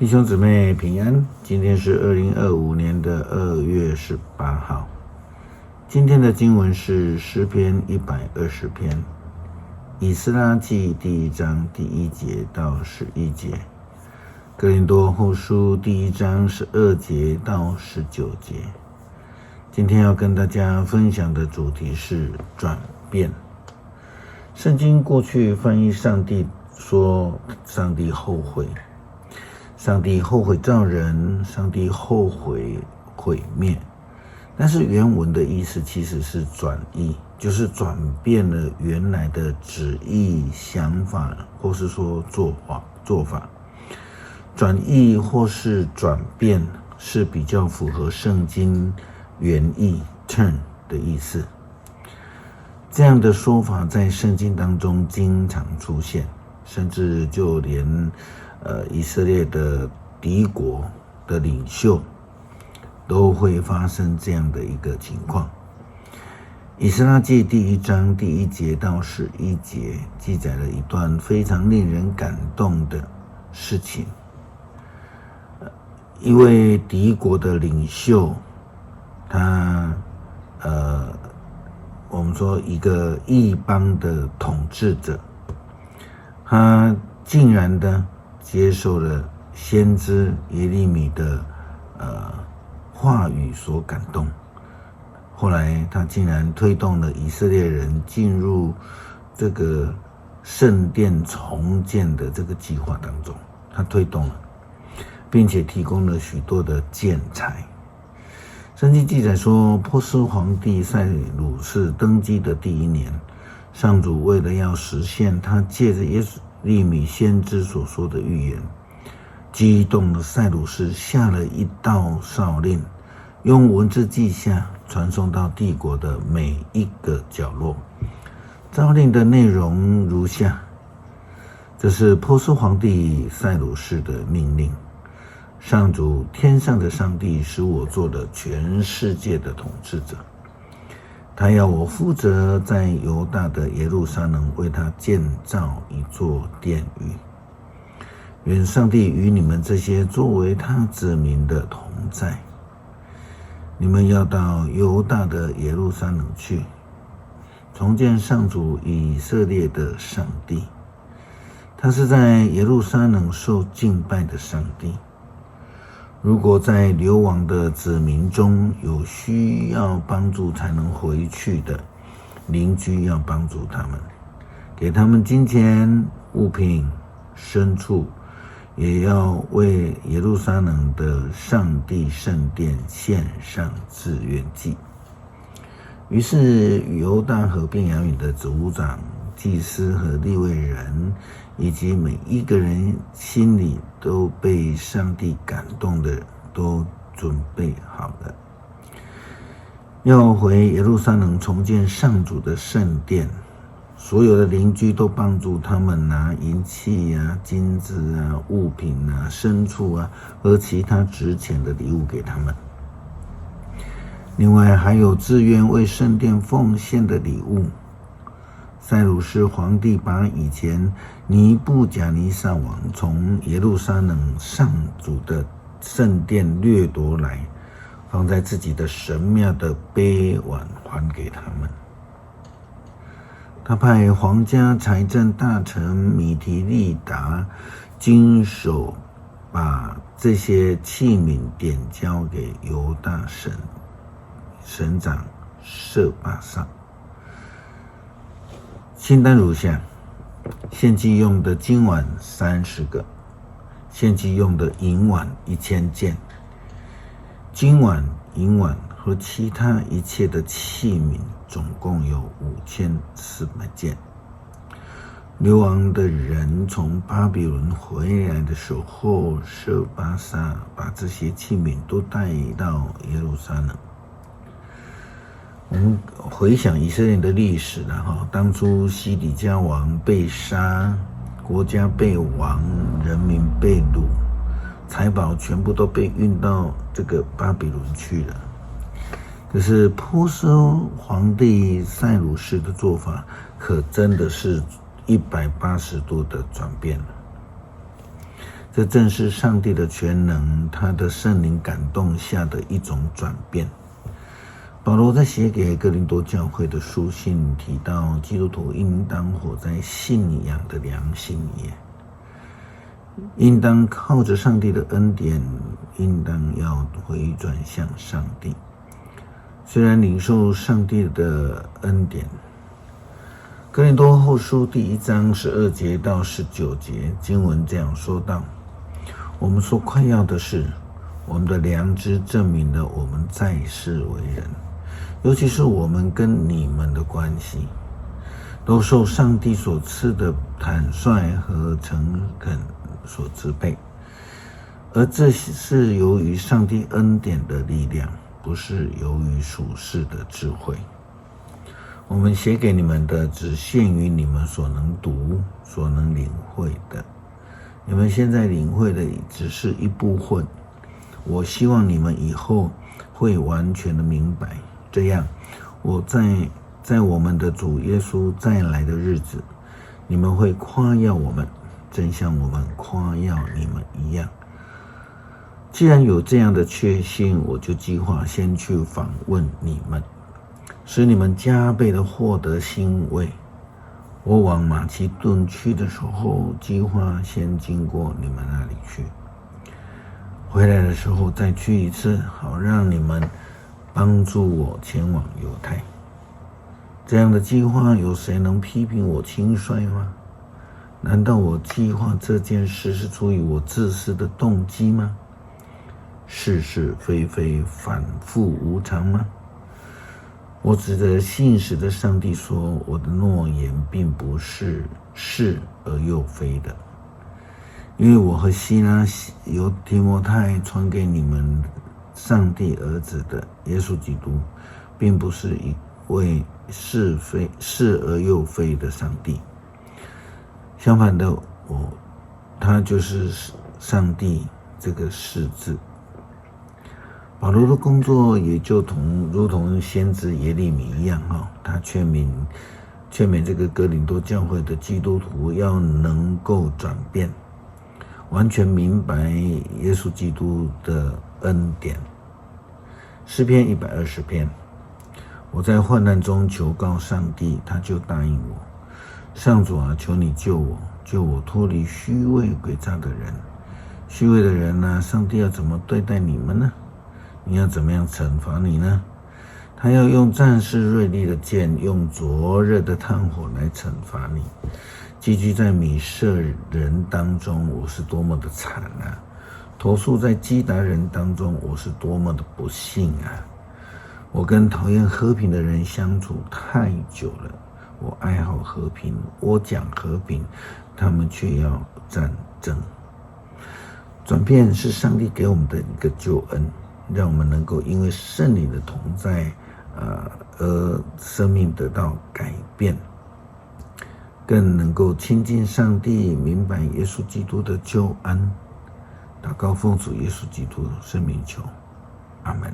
弟兄姊妹平安，今天是2025年2月18号。今天的经文是诗篇120篇，以斯拉记第1章第1节到11节，哥林多后书第1章12节到19节。今天要跟大家分享的主题是转变。圣经过去翻译上帝说上帝后悔，上帝后悔造人，上帝后悔毁灭。但是原文的意思其实是转意，就是转变了原来的旨意、想法，或是说做法。转意或是转变是比较符合圣经原意 turn 的意思。这样的说法在圣经当中经常出现，甚至就连以色列的敌国的领袖都会发生这样的一个情况。以斯拉记第1章第1节到11节记载了一段非常令人感动的事情。一位敌国的领袖，他我们说一个异邦的统治者，他竟然的接受了先知耶利米的话语所感动，后来他竟然推动了以色列人进入这个圣殿重建的这个计划当中，他推动了，并且提供了许多的建材。圣经记载说，波斯皇帝塞鲁士登基的第1年，上主为了要实现他借着耶利米先知所说的预言，激动的塞鲁士下了一道诏令，用文字记下，传送到帝国的每一个角落。诏令的内容如下：这是波斯皇帝塞鲁士的命令。上主天上的上帝使我做了全世界的统治者，他要我负责在犹大的耶路撒冷为他建造一座殿宇。愿上帝与你们这些作为他子民的同在。你们要到犹大的耶路撒冷去，重建上主以色列的上帝。他是在耶路撒冷受敬拜的上帝。如果在流亡的子民中有需要帮助才能回去的邻居，要帮助他们，给他们金钱、物品、牲畜，也要为耶路撒冷的上帝圣殿献上志愿祭。于是犹大和便雅悯的族长、祭司和利未人，以及每一个人心里都被上帝感动的，都准备好了，要回耶路撒冷重建上主的圣殿。所有的邻居都帮助他们拿银器啊、金子啊、物品啊、牲畜啊和其他值钱的礼物给他们。另外还有自愿为圣殿奉献的礼物。塞鲁士皇帝把以前尼布甲尼撒王从耶路撒冷上主的圣殿掠夺来，放在自己的神庙的杯碗还给他们。他派皇家财政大臣米提利达经手把这些器皿点交给犹大省长舍巴萨。清单如下：献祭用的金碗30个，献祭用的银碗1000件，金碗、银碗和其他一切的器皿总共有5400件。流亡的人从巴比伦回来的时候，舍巴萨把这些器皿都带到耶路撒冷。我们回想以色列的历史了，当初西底家王被杀，国家被亡，人民被掳，财宝全部都被运到这个巴比伦去了。可是波斯皇帝塞鲁士的做法可真的是180度的转变了。这正是上帝的全能，他的圣灵感动下的一种转变。保罗在写给哥林多教会的书信提到，基督徒应当活在信仰的良心也，应当靠着上帝的恩典，应当要回转向上帝。虽然领受上帝的恩典，哥林多后书第1章12节到19节经文这样说道：我们所快要的是，我们的良知证明了我们在世为人，尤其是我们跟你们的关系，都受上帝所赐的坦率和诚恳所支配，而这是由于上帝恩典的力量，不是由于属世的智慧。我们写给你们的只限于你们所能读、所能领会的，你们现在领会的只是一部分，我希望你们以后会完全的明白，这样我在我们的主耶稣再来的日子，你们会夸耀我们，正像我们夸耀你们一样。既然有这样的确信，我就计划先去访问你们，使你们加倍的获得欣慰。我往马其顿去的时候，计划先经过你们那里去，回来的时候再去一次，好让你们帮助我前往犹太。这样的计划，有谁能批评我轻率吗？难道我计划这件事是出于我自私的动机吗？是是非非，反复无常吗？我指着信实的上帝说，我的诺言并不是是而又非的，因为我和希拉由提摩太传给你们上帝儿子的耶稣基督，并不是一位是而又非的上帝。相反的，他就是上帝这个是字。保罗的工作也就如同先知耶利米一样，他劝勉这个哥林多教会的基督徒要能够转变，完全明白耶稣基督的恩典。诗篇120篇，我在患难中求告上帝，他就答应我。上主啊，求你救我脱离虚伪诡诈的人。虚伪的人啊，上帝要怎么对待你们呢？你要怎么样惩罚你呢？他要用战士锐利的剑，用灼热的炭火来惩罚你。寄居在米色人当中，我是多么的惨啊！投宿在基达人当中，我是多么的不幸啊！我跟讨厌和平的人相处太久了，我爱好和平，我讲和平，他们却要战争。转变是上帝给我们的一个救恩，让我们能够因为圣灵的同在而生命得到改变，更能够亲近上帝，明白耶稣基督的救恩。祷告奉主耶稣基督圣名求，阿们。